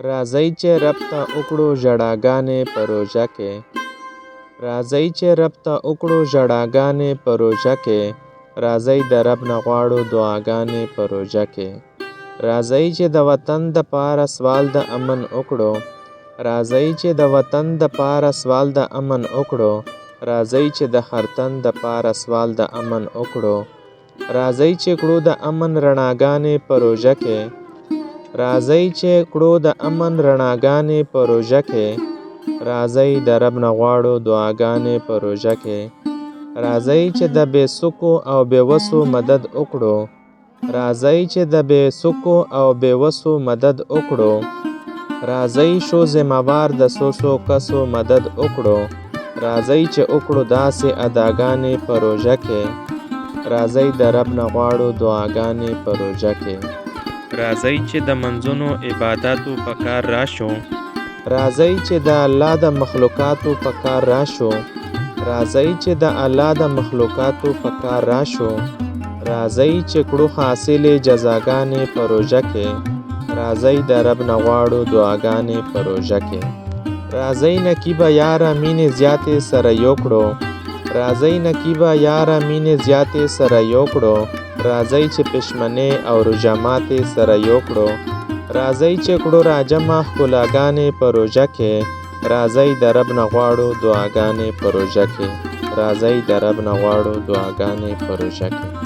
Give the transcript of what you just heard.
راځئ چې رب ته وکړو ژړاګانې په روژه کې. راځئ چې رب ته وکړو ژړاګانې په روژه کې. راځئ د رب نه غواړو دعاګانې په روژه کې. راځئ چې د وطن د پاره سوال د امن وکړو. راځئ چې د وطن د پاره سوال د امن وکړو. راځئ چې د هر تن د پاره سوال د امن وکړو. راځئ چې کړو د امن رڼاګانې په روژه کې. راځئ چې کړو د امن رڼاګانې په روژه کې. راځئ د رب نه غواړو دعاګانې په روژه کې. راځئ چې د بې سکو او بې وسو مدد وکړو. راځئ چې د بې سکو او بې وسو مدد وکړو. راځئ شو ذمہوار د څو کسو مدد وکړو. راځئ چې وکړو داسې اداګانې په روژه کې. راځئ د رب نه غواړو دعاګانې په روژه کې. راځئ چې د منځونو عباداتو په کار راشو. راځئ چې د الله د مخلوقاتو په کار راشو. راځئ چې د الله د مخلوقاتو په کار راشو. راځئ چې کړو حاصلې جزاګانې په روژه کې. راځئ د رب نه غواړو دعاګانې په روژه کې. راځئ نقیبه یاره مینې زیاتې سره یو کړو. راځئ نقیبه یاره مینې زیاتې سره یو کړو. راځئ چې پښمنې او روژه ماتې سره یو کړو. راځئ چې کړو راجمع ښکلاګانې په روژه کې. راځئ د رب نه غواړو دعاګانې په روژه کې. راځئ د رب نه غواړو دعاګانې په روژه کې.